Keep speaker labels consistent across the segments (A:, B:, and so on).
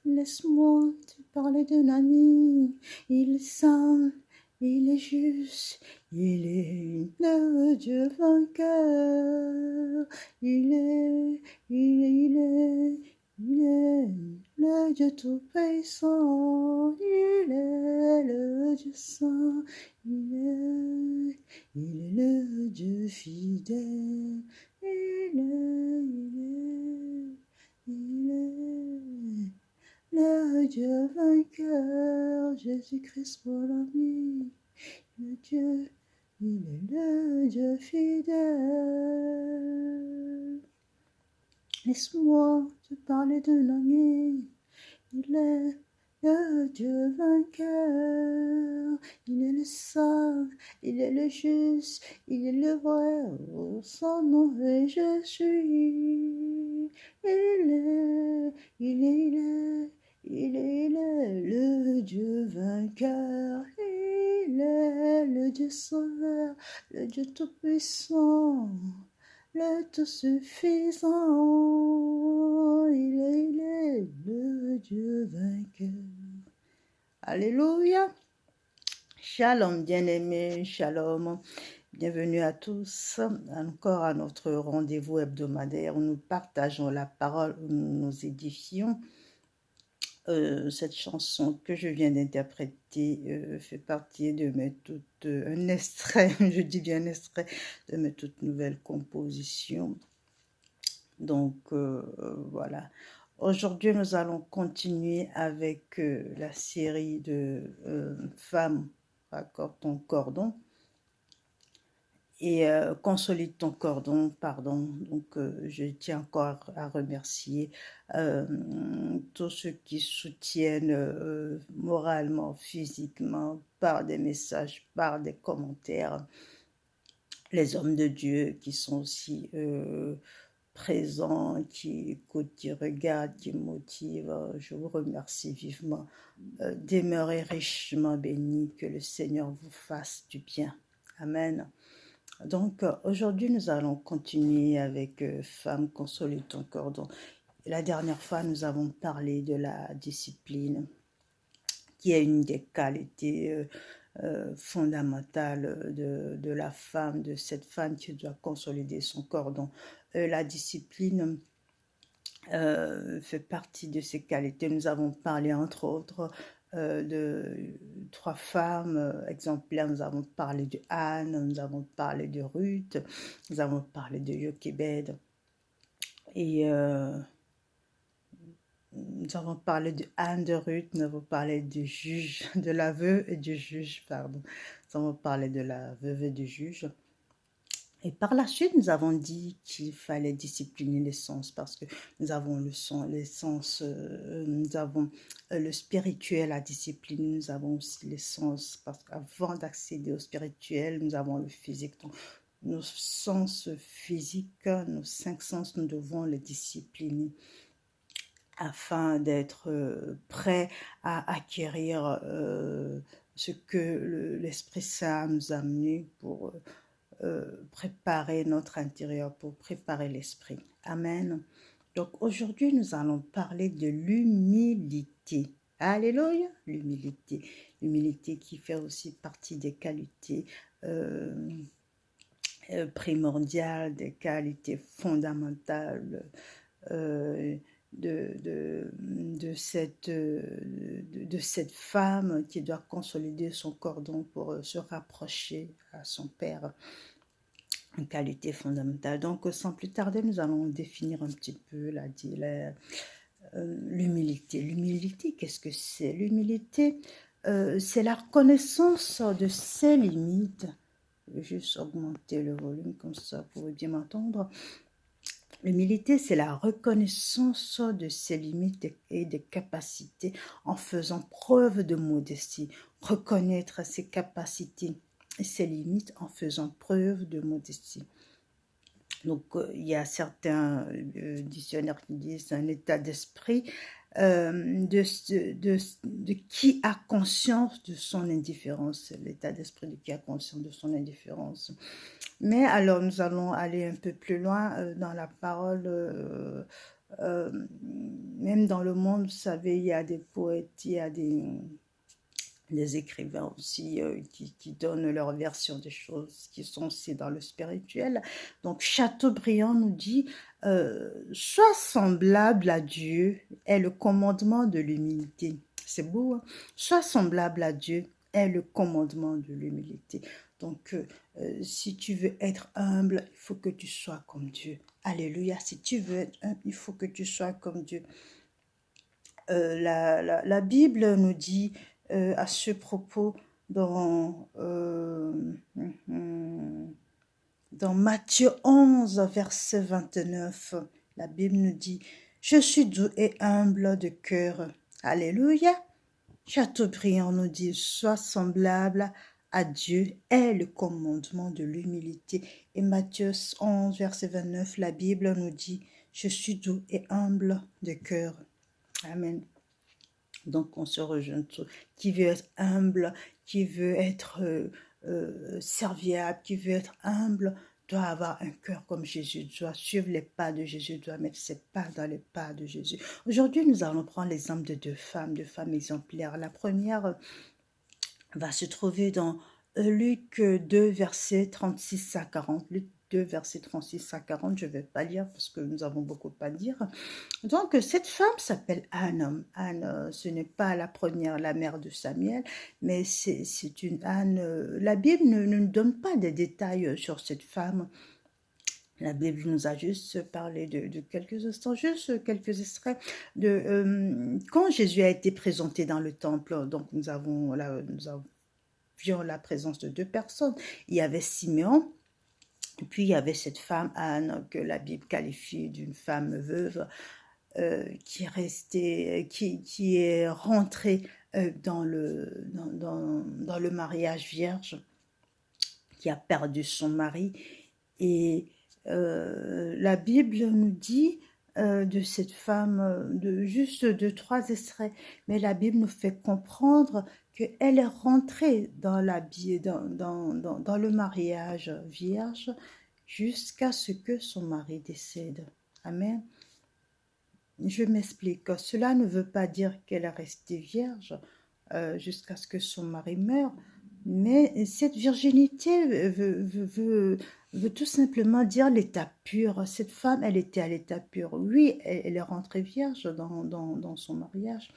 A: Laisse-moi te parler d'un ami. Il est saint, il est juste, il est le Dieu vainqueur. Il est le Dieu tout-puissant. Il est le Dieu saint. Il est le Dieu fidèle. Il est le Dieu vainqueur, Jésus-Christ mon ami, le Dieu, il est le Dieu fidèle. Laisse-moi te parler d'un ami, il est le Dieu vainqueur, il est le saint, il est le juste, il est le vrai, oh, son nom est Jésus. Il est le Dieu vainqueur, il est le Dieu sauveur, le Dieu tout-puissant, le tout-suffisant, il est le Dieu vainqueur. Alléluia. Shalom bien-aimés, shalom. Bienvenue à tous, encore à notre rendez-vous hebdomadaire où nous partageons la parole, où nous nous édifions. Cette chanson que je viens d'interpréter fait partie de mes toutes, un extrait, je dis bien un extrait, de mes toutes nouvelles compositions. Donc voilà. Aujourd'hui, nous allons continuer avec la série de Femmes, raccorde ton cordon. Et consolide ton cordon, pardon. Donc, je tiens encore à remercier tous ceux qui soutiennent moralement, physiquement, par des messages, par des commentaires. Les hommes de Dieu qui sont aussi présents, qui écoutent, qui regardent, qui motivent. Je vous remercie vivement. Demeurez richement bénis, que le Seigneur vous fasse du bien. Amen. Donc, aujourd'hui, nous allons continuer avec Femme, consolide ton cordon. La dernière fois, nous avons parlé de la discipline, qui est une des qualités fondamentales de la femme, de cette femme qui doit consolider son cordon. La discipline fait partie de ces qualités. Nous avons parlé, entre autres, de 3 femmes exemplaires. Nous avons parlé de Anne, nous avons parlé de Ruth, nous avons parlé de Jochebed. Et nous avons parlé de Anne, de Ruth, nous avons parlé du juge, de la veuve et du juge, pardon. Nous avons parlé de la veuve et du juge. Et par la suite, nous avons dit qu'il fallait discipliner les sens parce que nous avons les sens, nous avons le spirituel à discipliner, nous avons aussi les sens parce qu'avant d'accéder au spirituel, nous avons le physique. Donc, nos sens physiques, nos 5 sens, nous devons les discipliner afin d'être prêts à acquérir ce que l'Esprit Saint nous a amené pour préparer notre intérieur, pour préparer l'esprit. Amen. Donc aujourd'hui, nous allons parler de l'humilité. Alléluia, l'humilité. L'humilité qui fait aussi partie des qualités primordiales, des qualités fondamentales de cette femme qui doit consolider son cordon pour se rapprocher à son Père. Une qualité fondamentale. Donc, sans plus tarder, nous allons définir un petit peu l'humilité. L'humilité, qu'est-ce que c'est? L'humilité, c'est la reconnaissance de ses limites. Je vais juste augmenter le volume, comme ça, vous pouvez bien m'entendre. L'humilité, c'est la reconnaissance de ses limites et des capacités en faisant preuve de modestie. Reconnaître ses capacités et ses limites en faisant preuve de modestie. Donc, il y a certains dictionnaires qui disent un état d'esprit de qui a conscience de son indifférence. L'état d'esprit de qui a conscience de son indifférence. Mais alors, nous allons aller un peu plus loin dans la parole euh, même dans le monde, vous savez, il y a des poètes, il y a des écrivains aussi qui donnent leur version des choses qui sont aussi dans le spirituel. Donc Chateaubriand nous dit sois semblable à Dieu est le commandement de l'humilité. C'est beau, hein? Sois semblable à Dieu est le commandement de l'humilité. Donc si tu veux être humble, il faut que tu sois comme Dieu. Alléluia. Si tu veux être humble, il faut que tu sois comme Dieu. La Bible nous dit à ce propos dans Matthieu 11, verset 29, la Bible nous dit « Je suis doux et humble de cœur. » Alléluia. Chateaubriand nous dit « Sois semblable à Dieu est le commandement de l'humilité. » Et Matthieu 11, verset 29, la Bible nous dit « Je suis doux et humble de cœur. » Amen. Donc on se rejoint tous. Qui veut être humble, qui veut être serviable, qui veut être humble, doit avoir un cœur comme Jésus, doit suivre les pas de Jésus, doit mettre ses pas dans les pas de Jésus. Aujourd'hui, nous allons prendre l'exemple de deux femmes exemplaires. La première va se trouver dans Luc 2, versets 36 à 40. Luc 2, versets 36 à 40, je ne vais pas lire parce que nous avons beaucoup à dire. Donc, cette femme s'appelle Anne. Anne, ce n'est pas la première, la mère de Samuel, mais c'est une Anne. La Bible ne nous donne pas des détails sur cette femme. La Bible nous a juste parlé de quelques instants, juste quelques extraits de quand Jésus a été présenté dans le temple. Donc, nous avions la présence de deux personnes. Il y avait Siméon, et puis il y avait cette femme Anne que la Bible qualifie d'une femme veuve. Qui est rentrée dans le mariage vierge, qui a perdu son mari. Et la Bible nous dit de cette femme, juste de 3 extraits, mais la Bible nous fait comprendre qu'elle est rentrée dans le mariage vierge jusqu'à ce que son mari décède. Amen. Je m'explique. Cela ne veut pas dire qu'elle est restée vierge jusqu'à ce que son mari meure, mais cette virginité veut tout simplement dire l'état pur. Cette femme, elle était à l'état pur. Oui, elle est rentrée vierge dans son mariage.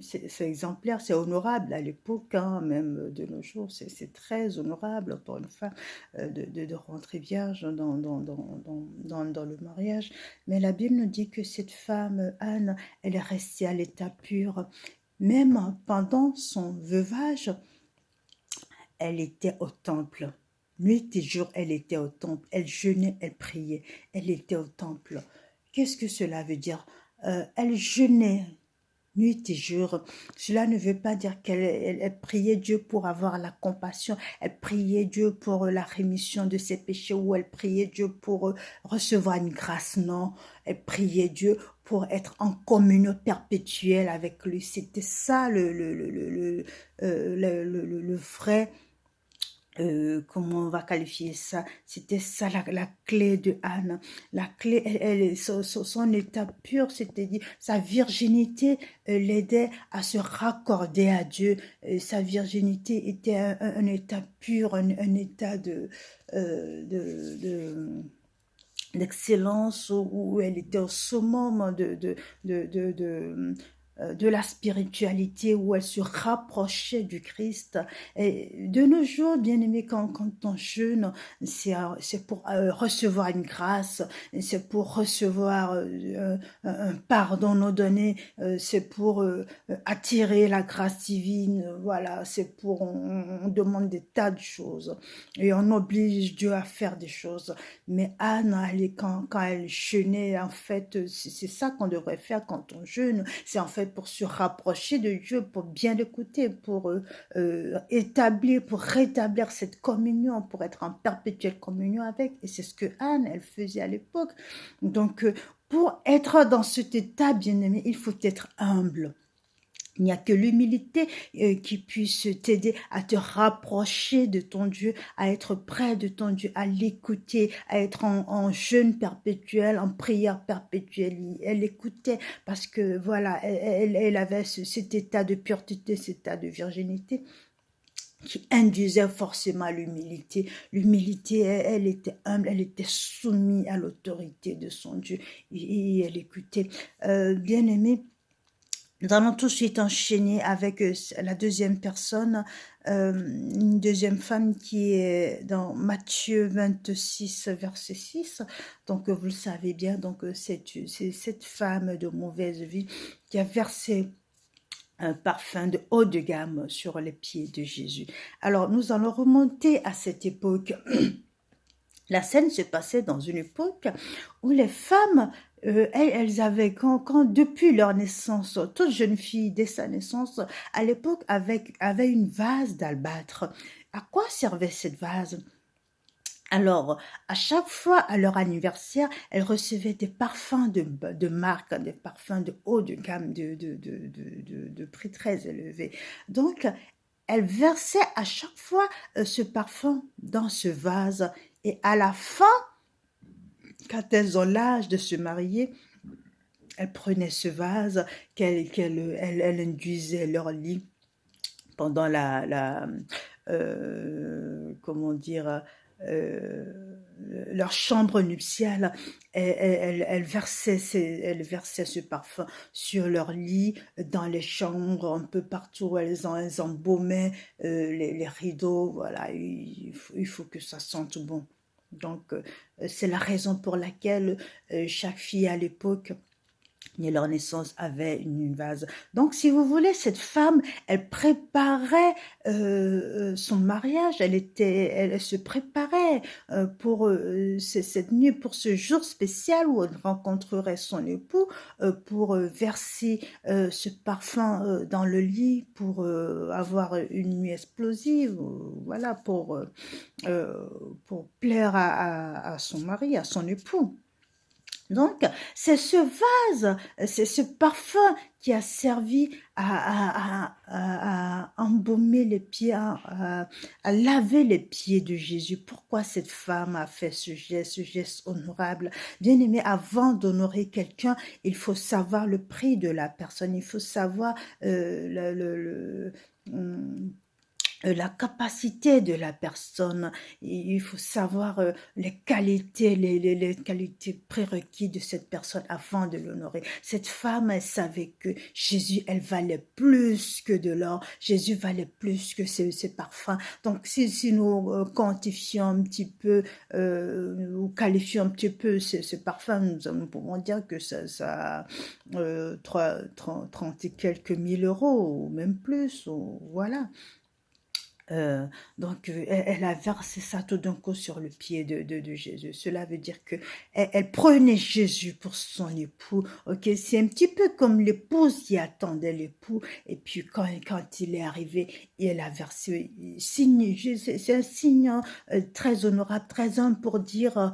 A: C'est exemplaire, c'est honorable à l'époque, hein, même de nos jours, c'est très honorable pour une femme de rentrer vierge dans le mariage. Mais la Bible nous dit que cette femme, Anne, elle est restée à l'état pur. Même pendant son veuvage, elle était au temple. Nuit et jour, elle était au temple. Elle jeûnait, elle priait. Elle était au temple. Qu'est-ce que cela veut dire? Elle jeûnait nuit et jour. Cela ne veut pas dire qu'elle priait Dieu pour avoir la compassion, elle priait Dieu pour la rémission de ses péchés, ou elle priait Dieu pour recevoir une grâce. Non, elle priait Dieu pour être en communion perpétuelle avec lui. C'était ça le vrai... comment on va qualifier ça? C'était ça la clé de Anne. La clé, son état pur, c'est-à-dire sa virginité l'aidait à se raccorder à Dieu. Sa virginité était un état pur, un état d'excellence où elle était au summum de la spiritualité, où elle se rapprochait du Christ. Et de nos jours, bien aimé, quand on jeûne, c'est pour recevoir une grâce, c'est pour recevoir un pardon nous donné, c'est pour attirer la grâce divine, voilà, c'est pour, on demande des tas de choses, et on oblige Dieu à faire des choses. Mais Anne, quand elle jeûnait, en fait, c'est ça qu'on devrait faire quand on jeûne, c'est en fait pour se rapprocher de Dieu, pour bien l'écouter, pour rétablir cette communion, pour être en perpétuelle communion avec. Et c'est ce que Anne, elle faisait à l'époque. Donc, pour être dans cet état, bien-aimé, il faut être humble. Il n'y a que l'humilité qui puisse t'aider à te rapprocher de ton Dieu, à être près de ton Dieu, à l'écouter, à être en jeûne perpétuel, en prière perpétuelle. Elle écoutait parce que voilà, elle avait cet état de pureté, cet état de virginité qui induisait forcément l'humilité. L'humilité, elle était humble, elle était soumise à l'autorité de son Dieu et elle écoutait. Bien aimé, nous allons tout de suite enchaîner avec la deuxième personne, une deuxième femme qui est dans Matthieu 26, verset 6. Donc, vous le savez bien, donc c'est cette femme de mauvaise vie qui a versé un parfum de haut de gamme sur les pieds de Jésus. Alors, nous allons remonter à cette époque. La scène se passait dans une époque où les femmes, elles avaient, depuis leur naissance, toute jeune fille, dès sa naissance, à l'époque, avait une vase d'albâtre. À quoi servait cette vase? Alors, à chaque fois, à leur anniversaire, elles recevaient des parfums de marque, des parfums de haut de gamme, de prix très élevé. Donc, elles versaient à chaque fois ce parfum dans ce vase. Et à la fin, quand elles ont l'âge de se marier, elles prenaient ce vase elles induisaient leur lit pendant comment dire, leur chambre nuptiale. Elles versaient ce parfum sur leur lit, dans les chambres, un peu partout. Elles embaumaient les rideaux. Voilà, il faut que ça sente bon. Donc, c'est la raison pour laquelle chaque fille à l'époque, et leur naissance avait une vase. Donc, si vous voulez, cette femme, elle préparait son mariage, elle se préparait pour cette nuit, pour ce jour spécial où elle rencontrerait son époux, pour verser ce parfum dans le lit, pour avoir une nuit explosive, voilà, pour plaire à son mari, à son époux. Donc, c'est ce vase, c'est ce parfum qui a servi à embaumer les pieds, à laver les pieds de Jésus. Pourquoi cette femme a fait ce geste honorable? Bien aimé, avant d'honorer quelqu'un, il faut savoir le prix de la personne, il faut savoir hum, la capacité de la personne. Il faut savoir les qualités, les qualités prérequises de cette personne avant de l'honorer. Cette femme, elle savait que Jésus, elle valait plus que de l'or. Jésus valait plus que ces parfums. Donc, si nous quantifions un petit peu, ou qualifions un petit peu ces parfums, nous pouvons dire que ça 30 et quelques mille euros, ou même plus, ou voilà. Donc, elle a versé ça tout d'un coup sur le pied de Jésus. Cela veut dire que elle prenait Jésus pour son époux. Ok, c'est un petit peu comme l'épouse qui attendait l'époux. Et puis quand il est arrivé, elle a versé signe. C'est un signe très honorable, très humble pour dire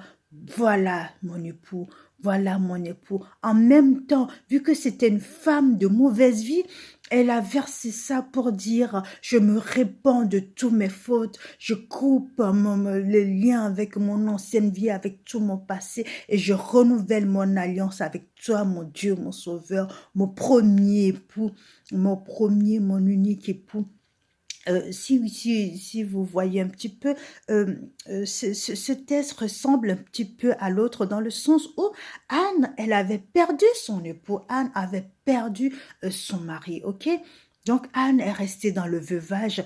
A: voilà mon époux. Voilà mon époux. En même temps, vu que c'était une femme de mauvaise vie, elle a versé ça pour dire, je me répands de tous mes fautes, je coupe le lien avec mon ancienne vie, avec tout mon passé, et je renouvelle mon alliance avec toi, mon Dieu, mon Sauveur, mon premier époux, mon unique époux. Si vous voyez un petit peu, ce texte ressemble un petit peu à l'autre dans le sens où Anne, elle avait perdu son époux, Anne avait perdu son mari, ok? Donc Anne est restée dans le veuvage.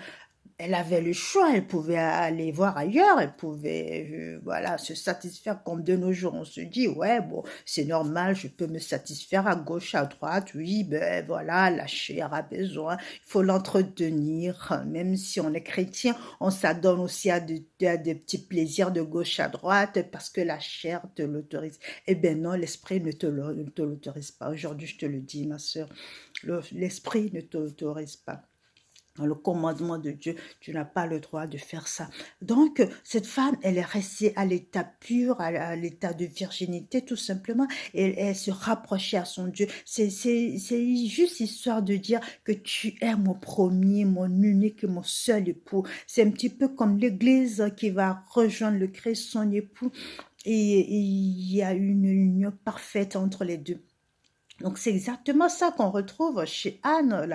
A: Elle avait le choix, elle pouvait aller voir ailleurs, elle pouvait voilà, se satisfaire comme de nos jours. On se dit, ouais, bon, c'est normal, je peux me satisfaire à gauche, à droite, oui, ben voilà, la chair a besoin, il faut l'entretenir. Même si on est chrétien, on s'adonne aussi à des petits plaisirs de gauche à droite parce que la chair te l'autorise. Eh bien non, l'esprit ne te l'autorise pas. Aujourd'hui, je te le dis, ma sœur, l'esprit ne t'autorise pas. dans le commandement de Dieu, tu n'as pas le droit de faire ça. Donc, cette femme, elle est restée à l'état pur, à l'état de virginité, tout simplement, et elle se rapprochait à son Dieu. C'est juste histoire de dire que tu es mon premier, mon unique, mon seul époux. C'est un petit peu comme l'Église qui va rejoindre le Christ, son époux, et il y a une union parfaite entre les deux. Donc, c'est exactement ça qu'on retrouve chez Anne,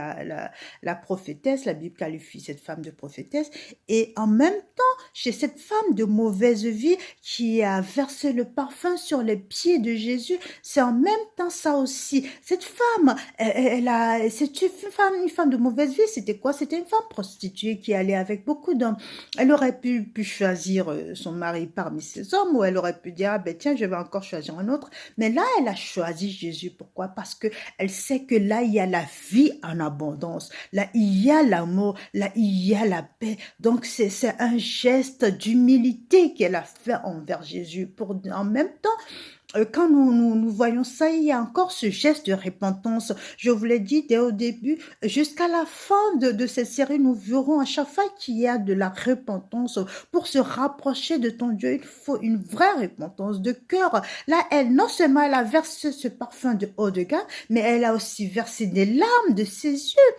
A: la prophétesse. La Bible qualifie cette femme de prophétesse. Et en même temps, chez cette femme de mauvaise vie qui a versé le parfum sur les pieds de Jésus, c'est en même temps ça aussi. Cette femme, c'est une femme de mauvaise vie. C'était quoi? C'était une femme prostituée qui allait avec beaucoup d'hommes. Elle aurait pu choisir son mari parmi ces hommes, ou elle aurait pu dire, ah ben tiens, je vais encore choisir un autre. Mais là, elle a choisi Jésus. Pourquoi? Parce que elle sait que là, il y a la vie en abondance. Là, il y a l'amour. Là, il y a la paix. Donc, c'est un geste d'humilité qu'elle a fait envers Jésus. En même temps, quand nous voyons ça, il y a encore ce geste de repentance. Je vous l'ai dit dès au début, jusqu'à la fin de cette série, nous verrons à chaque fois qu'il y a de la repentance. Pour se rapprocher de ton Dieu, il faut une vraie repentance de cœur. Là, non seulement elle a versé ce parfum de haut de gamme, mais elle a aussi versé des larmes de ses yeux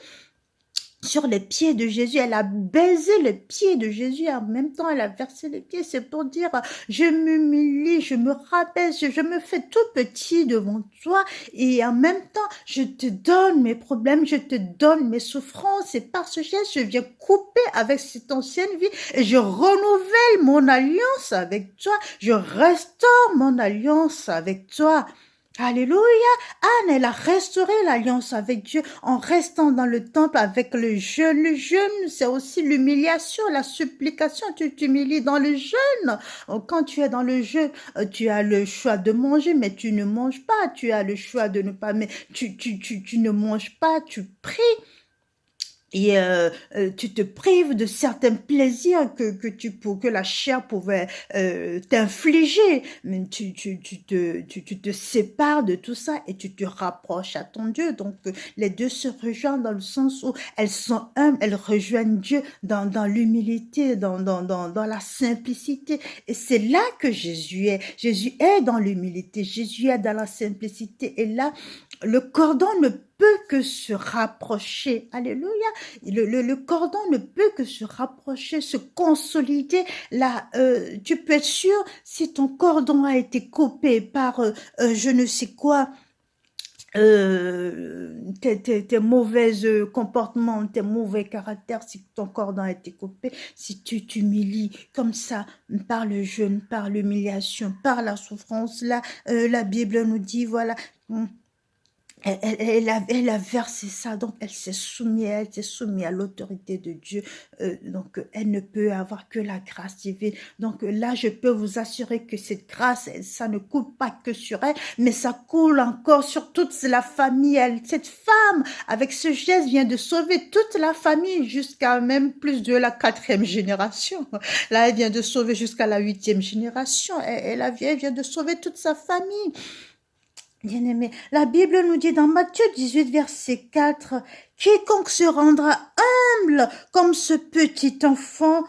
A: sur les pieds de Jésus. Elle a baisé les pieds de Jésus, en même temps elle a versé les pieds. C'est pour dire, je m'humilie, je me rabaisse, je me fais tout petit devant toi, et en même temps je te donne mes problèmes, je te donne mes souffrances, et par ce geste je viens couper avec cette ancienne vie et je renouvelle mon alliance avec toi, je restaure mon alliance avec toi. Alléluia. Anne, elle a restauré l'alliance avec Dieu en restant dans le temple avec le jeûne. Le jeûne, c'est aussi l'humiliation, la supplication. Tu t'humilies dans le jeûne. Quand tu es dans le jeûne, tu as le choix de manger, mais tu ne manges pas. Tu as le choix de ne pas, mais tu ne manges pas, tu pries. Et tu te prives de certains plaisirs que la chair pouvait t'infliger. Mais tu te sépares de tout ça et tu te rapproches à ton Dieu. Donc, les deux se rejoignent dans le sens où elles sont humbles, elles rejoignent Dieu dans l'humilité, dans la simplicité. Et c'est là que Jésus est. Jésus est dans l'humilité, Jésus est dans la simplicité. Et là, le cordon ne peut que se rapprocher. Alléluia. Le cordon ne peut que se rapprocher, se consolider. Là, tu peux être sûr, si ton cordon a été coupé par je ne sais quoi, tes mauvais comportements, tes mauvais caractères, si ton cordon a été coupé, si tu t'humilies comme ça, par le jeûne, par l'humiliation, par la souffrance, là, la Bible nous dit, voilà, elle a versé ça, donc elle s'est soumise à l'autorité de Dieu, donc elle ne peut avoir que la grâce divine. Donc là, je peux vous assurer que cette grâce, ça ne coule pas que sur elle, mais ça coule encore sur toute la famille. Cette femme, avec ce geste, vient de sauver toute la famille jusqu'à même plus de la 4e génération. Là, elle vient de sauver jusqu'à la 8e génération. Elle vient de sauver toute sa famille. Bien-aimé, la Bible nous dit dans Matthieu 18, verset 4, « Quiconque se rendra humble comme ce petit enfant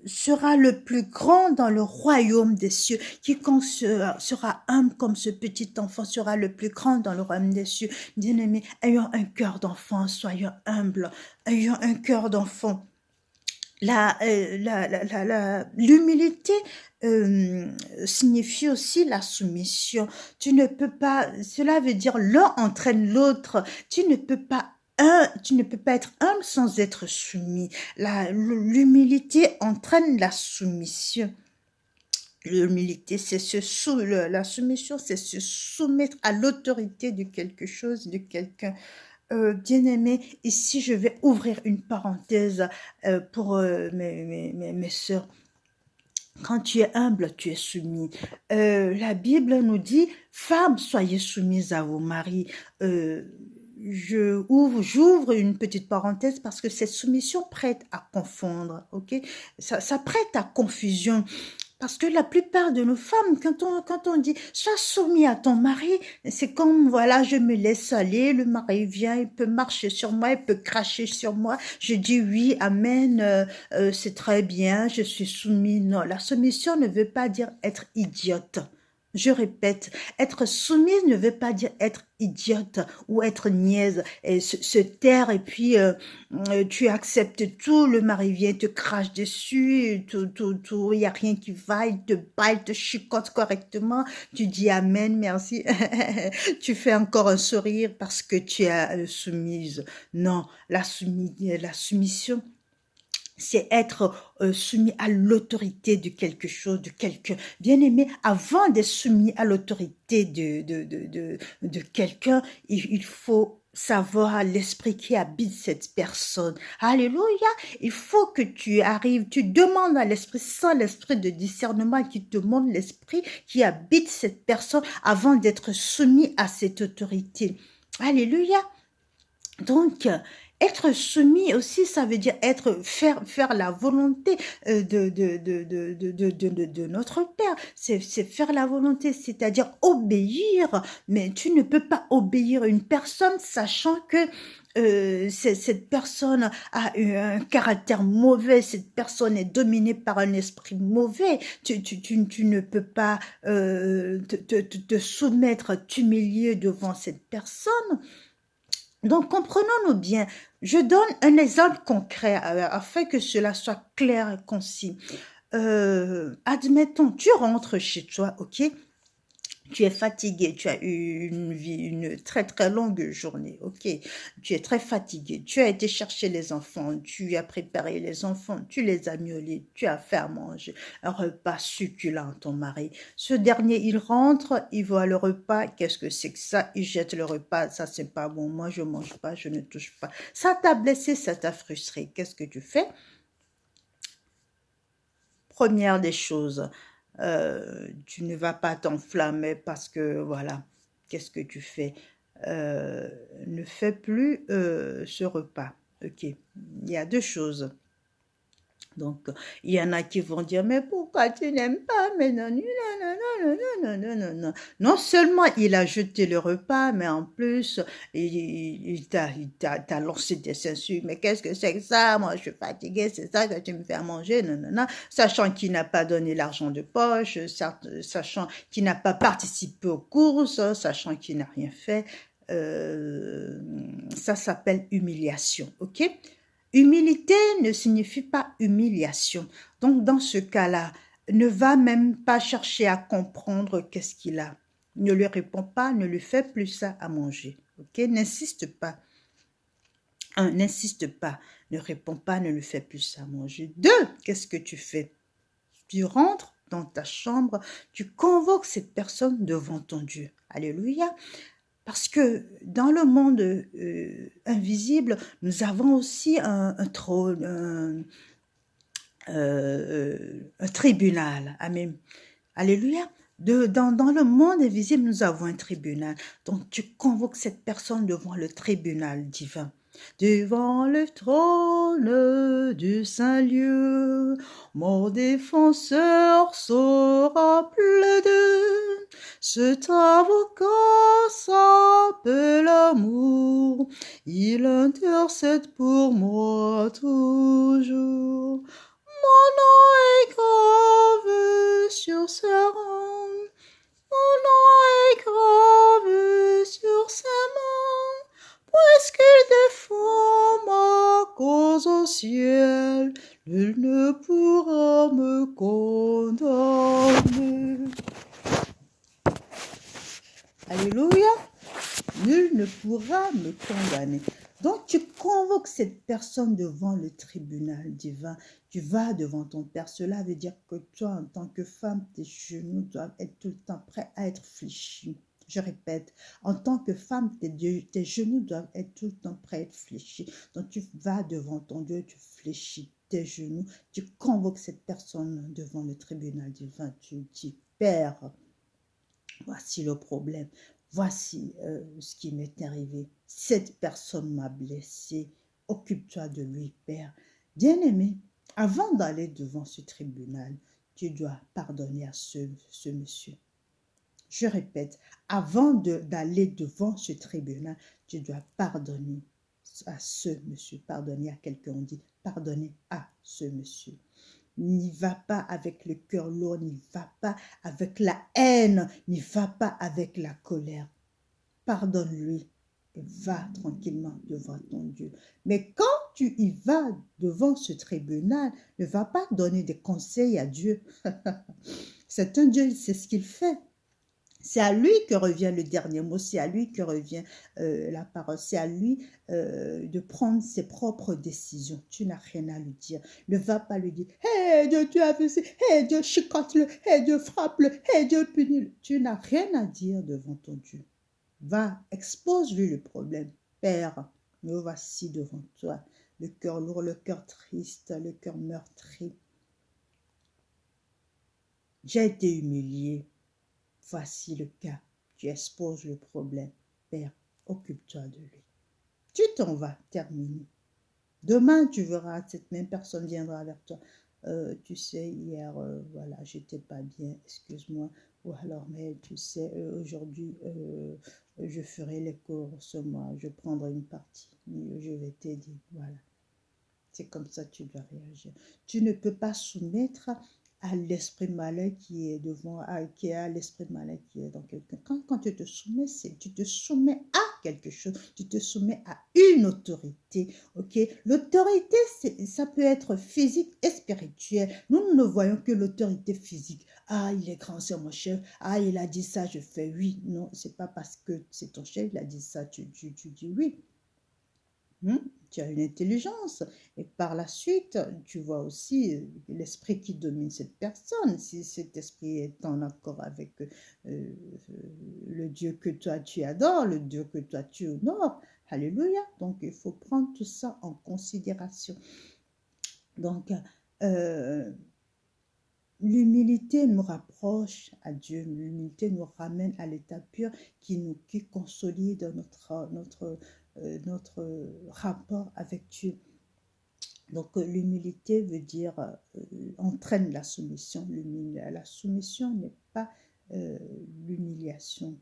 A: sera le plus grand dans le royaume des cieux. » Quiconque sera humble comme ce petit enfant sera le plus grand dans le royaume des cieux. Bien-aimé, ayons un cœur d'enfant, soyons humbles, ayons un cœur d'enfant. L'humilité signifie aussi la soumission. Tu ne peux pas, cela veut dire l'un entraîne l'autre. Tu ne peux pas être humble sans être soumis. L'humilité entraîne la soumission. L'humilité, la soumission, c'est se soumettre à l'autorité de quelque chose, de quelqu'un. Bien-aimé, ici je vais ouvrir une parenthèse pour mes sœurs. Quand tu es humble, tu es soumis. La Bible nous dit, femmes, soyez soumises à vos maris. J'ouvre une petite parenthèse parce que cette soumission prête à confondre, ok? Ça prête à confusion. Parce que la plupart de nos femmes, quand on dit sois soumis à ton mari, c'est comme voilà, je me laisse aller, le mari vient, il peut marcher sur moi, il peut cracher sur moi. Je dis oui, amen, c'est très bien, je suis soumise. Non, la soumission ne veut pas dire être idiote. Je répète, être soumise ne veut pas dire être idiote ou être niaise et se taire et puis tu acceptes tout, le mari vient, te crache dessus, tout, il n'y a rien qui va, il te bat, il te chicote correctement, tu dis amen, merci, tu fais encore un sourire parce que tu es soumise. Non, la soumission, c'est être soumis à l'autorité de quelque chose, de quelqu'un. Bien aimé, avant d'être soumis à l'autorité de quelqu'un, il faut savoir l'esprit qui habite cette personne. Alléluia. Il faut que tu arrives, tu demandes à l'esprit, sans l'esprit de discernement, qui te montre l'esprit qui habite cette personne avant d'être soumis à cette autorité. Alléluia. Donc, être soumis aussi, ça veut dire faire la volonté de notre Père. C'est faire la volonté, c'est-à-dire obéir. Mais tu ne peux pas obéir à une personne sachant que cette personne a un caractère mauvais, cette personne est dominée par un esprit mauvais. Tu ne peux pas te soumettre, t'humilier devant cette personne. Donc, comprenons-nous bien. Je donne un exemple concret afin que cela soit clair et concis. Admettons, tu rentres chez toi, ok? Tu es fatigué, tu as eu une très très longue journée, ok? Tu es très fatigué, tu as été chercher les enfants, tu as préparé les enfants, tu les as mis au lit, tu as fait à manger, un repas succulent à ton mari. Ce dernier, il rentre, il voit le repas, qu'est-ce que c'est que ça? Il jette le repas, ça c'est pas bon, moi je mange pas, je ne touche pas. Ça t'a blessé, ça t'a frustré, qu'est-ce que tu fais? Première des choses, tu ne vas pas t'enflammer parce que voilà, qu'est-ce que tu fais? Ne fais plus ce repas. Ok, il y a deux choses. Donc, il y en a qui vont dire, mais pourquoi tu n'aimes pas? Mais non, non, non, non, non, non, non, non, non. Non seulement il a jeté le repas, mais en plus, t'a lancé des insultes. Mais qu'est-ce que c'est que ça? Moi, je suis fatiguée, c'est ça que tu me fais manger? Non, non, non. Sachant qu'il n'a pas donné l'argent de poche, sachant qu'il n'a pas participé aux courses, sachant qu'il n'a rien fait. Ça s'appelle humiliation, ok? Humilité ne signifie pas humiliation. Donc, dans ce cas-là, ne va même pas chercher à comprendre qu'est-ce qu'il a. Ne lui réponds pas, ne lui fais plus ça à manger. Ok? N'insiste pas. Un, n'insiste pas. Ne réponds pas, ne lui fais plus ça à manger. Deux, qu'est-ce que tu fais? Tu rentres dans ta chambre, tu convoques cette personne devant ton Dieu. Alléluia. Parce que dans le monde invisible, nous avons aussi un trône, un tribunal. Amen. Alléluia. Dans le monde invisible, nous avons un tribunal. Donc, tu convoques cette personne devant le tribunal divin. Devant le trône du Saint-Lieu, mon défenseur sera plaider. Cet avocat s'appelle amour, il intercède pour moi toujours. Mon nom est gravé sur ses rangs, mon nom est gravé sur ses mains, puisqu'il défend ma cause au ciel, nul ne pourra me condamner. Alléluia. Nul ne pourra me condamner. Donc, tu convoques cette personne devant le tribunal divin. Tu vas devant ton Père. Cela veut dire que toi, en tant que femme, tes genoux doivent être tout le temps prêts à être fléchis. Je répète, en tant que femme, tes genoux doivent être tout le temps prêts à être fléchis. Donc, tu vas devant ton Dieu, tu fléchis tes genoux. Tu convoques cette personne devant le tribunal divin. Tu dis, Père, voici le problème. Voici ce qui m'est arrivé. Cette personne m'a blessé. Occupe-toi de lui, Père. Bien-aimé, avant d'aller devant ce tribunal, tu dois pardonner à ce monsieur. Je répète, avant d'aller devant ce tribunal, tu dois pardonner à ce monsieur. Pardonner à quelqu'un, on dit pardonner à ce monsieur. N'y va pas avec le cœur lourd, n'y va pas avec la haine, n'y va pas avec la colère. Pardonne-lui et va tranquillement devant ton Dieu. Mais quand tu y vas devant ce tribunal, ne va pas donner des conseils à Dieu. C'est un Dieu, c'est ce qu'il fait. C'est à lui que revient le dernier mot, c'est à lui que revient la parole, c'est à lui de prendre ses propres décisions. Tu n'as rien à lui dire. Ne va pas lui dire, hé Dieu, tu as fait ça, hé Dieu, chicote-le, hé Dieu, frappe-le, hé Dieu, punis-le. Tu n'as rien à dire devant ton Dieu. Va, expose-lui le problème. Père, me voici devant toi, le cœur lourd, le cœur triste, le cœur meurtri. J'ai été humilié. Voici le cas. Tu exposes le problème. Père, occupe-toi de lui. Tu t'en vas, terminé. Demain, tu verras, cette même personne viendra vers toi. Tu sais, hier, voilà, j'étais pas bien, excuse-moi. Ou alors, mais tu sais, aujourd'hui, je ferai les courses, moi, je prendrai une partie. Je vais t'aider, voilà. C'est comme ça que tu dois réagir. Tu ne peux pas soumettre à l'esprit malin qui est devant, qui est à l'esprit malin qui est dans quelqu'un. Quand tu te soumets, tu te soumets à quelque chose, tu te soumets à une autorité, ok? L'autorité, ça peut être physique et spirituelle. Nous ne voyons que l'autorité physique. Ah, il est grand, c'est mon chef. Ah, il a dit ça, je fais oui. Non, c'est pas parce que c'est ton chef, il a dit ça, tu dis oui. Tu as une intelligence et par la suite, tu vois aussi l'esprit qui domine cette personne. Si cet esprit est en accord avec le Dieu que toi tu adores, le Dieu que toi tu honores, alléluia. Donc il faut prendre tout ça en considération. Donc l'humilité nous rapproche à Dieu, l'humilité nous ramène à l'état pur qui consolide notre rapport avec Dieu. Donc l'humilité veut dire entraîne la soumission. La soumission n'est pas l'humiliation.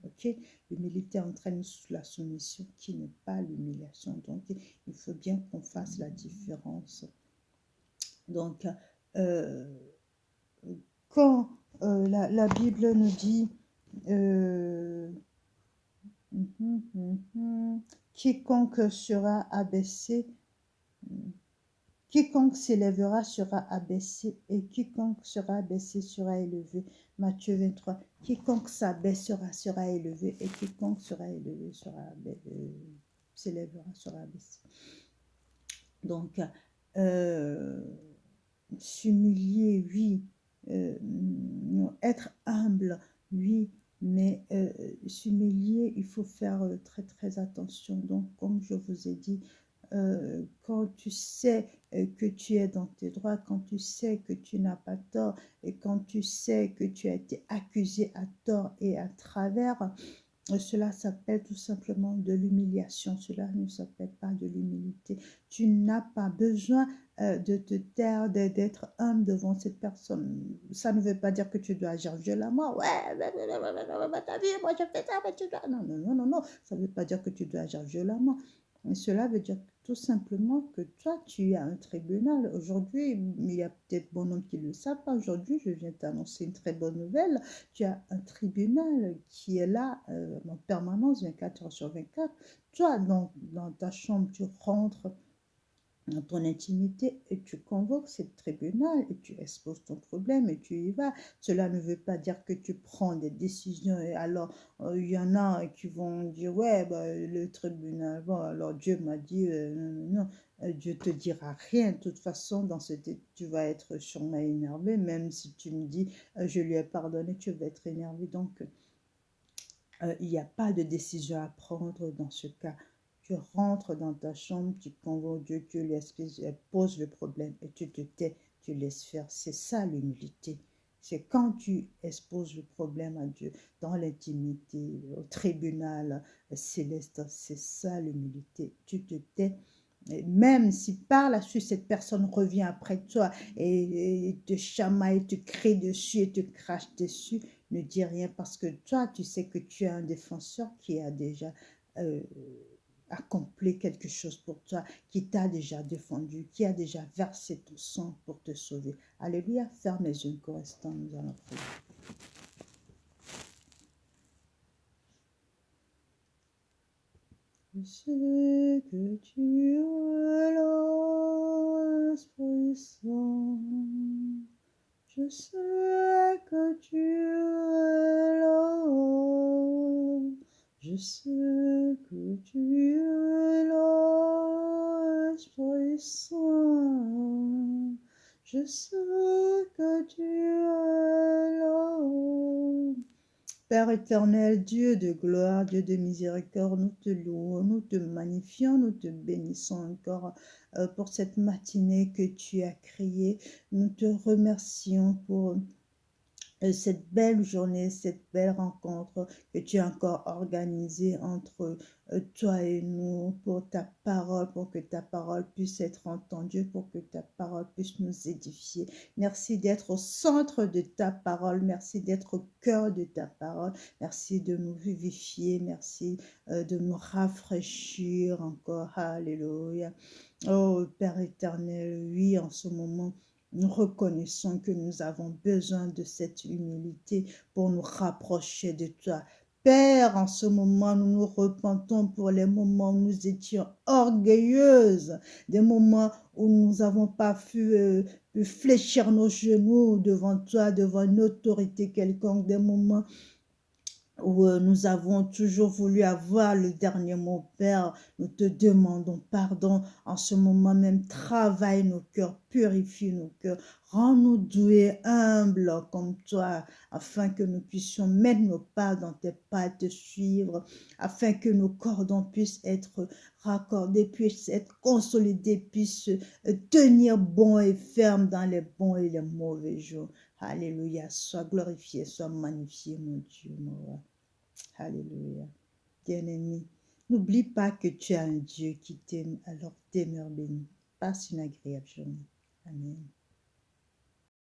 A: Ok, l'humilité entraîne la soumission qui n'est pas l'humiliation. Donc il faut bien qu'on fasse la différence. Donc quand la Bible nous dit quiconque sera abaissé, quiconque s'élèvera sera abaissé et quiconque sera abaissé sera élevé. Matthieu 23. Quiconque s'abaissera sera élevé et quiconque sera élevé s'élèvera sera abaissé. Donc, s'humilier, oui. Être humble, oui. Mais s'humilier, il faut faire très très attention. Donc, comme je vous ai dit, quand tu sais que tu es dans tes droits, quand tu sais que tu n'as pas tort et quand tu sais que tu as été accusé à tort et à travers, cela s'appelle tout simplement de l'humiliation. Cela ne s'appelle pas de l'humilité. Tu n'as pas besoin de te taire, d'être humble devant cette personne. Ça ne veut pas dire que tu dois agir violemment. Ouais, t'as vu, moi je fais ça, mais tu dois... Non, non, non, non, non. Ça ne veut pas dire que tu dois agir violemment. Mais cela veut dire tout simplement que toi, tu as un tribunal. Aujourd'hui, il y a peut-être bon nombre qui ne le savent pas. Aujourd'hui, je viens t'annoncer une très bonne nouvelle. Tu as un tribunal qui est là en permanence, 24 heures sur 24. Toi, dans ta chambre, tu rentres dans ton intimité et tu convoques ce tribunal et tu exposes ton problème et tu y vas. Cela ne veut pas dire que tu prends des décisions et alors il y en a qui vont dire ouais bah, le tribunal, bon alors Dieu m'a dit non, Dieu te dira rien. De toute façon tu vas être sûrement énervé, même si tu me dis je lui ai pardonné, tu vas être énervé. Donc il n'y a pas de décision à prendre dans ce cas. Tu rentres dans ta chambre, tu convoques Dieu, tu lui poses le problème et tu te tais, tu laisses faire. C'est ça l'humilité. C'est quand tu exposes le problème à Dieu dans l'intimité, au tribunal céleste. C'est ça l'humilité. Tu te tais Et même si par la suite, cette personne revient après toi et te chamaille, te crie dessus et te crache dessus, ne dis rien parce que toi, tu sais que tu as un défenseur qui a déjà euh, accompli quelque chose pour toi, qui t'a déjà défendu, qui a déjà versé ton sang pour te sauver. Alléluia, ferme les yeux un instant, nous allons prier. Je sais que tu es là, Esprit Saint. Je sais que tu es là. Je sais que tu es là, Esprit Saint. Je sais que tu es là. Père éternel, Dieu de gloire, Dieu de miséricorde, nous te louons, nous te magnifions, nous te bénissons encore pour cette matinée que tu as créée. Nous te remercions pour cette belle journée, cette belle rencontre que tu as encore organisée entre toi et nous pour que ta parole puisse être entendue, pour que ta parole puisse nous édifier. Merci d'être au centre de ta parole, merci d'être au cœur de ta parole, merci de nous vivifier, merci de nous rafraîchir encore. Alléluia. Oh Père éternel, oui, en ce moment, nous reconnaissons que nous avons besoin de cette humilité pour nous rapprocher de toi. Père, en ce moment, nous nous repentons pour les moments où nous étions orgueilleuses, des moments où nous n'avons pas pu fléchir nos genoux devant toi, devant une autorité quelconque, des moments où nous avons toujours voulu avoir le dernier mot, Père. Nous te demandons pardon en ce moment même. Travaille nos cœurs, purifie nos cœurs, rends-nous doués, humbles comme toi, afin que nous puissions mettre nos pas dans tes pas, te suivre, afin que nos cordons puissent être raccordés, puissent être consolidés, puissent tenir bon et ferme dans les bons et les mauvais jours. Alléluia, sois glorifié, sois magnifié, mon Dieu, mon roi. Alléluia. Bien-aimé, n'oublie pas que tu as un Dieu qui t'aime, alors demeure béni. Passe une agréable journée. Amen.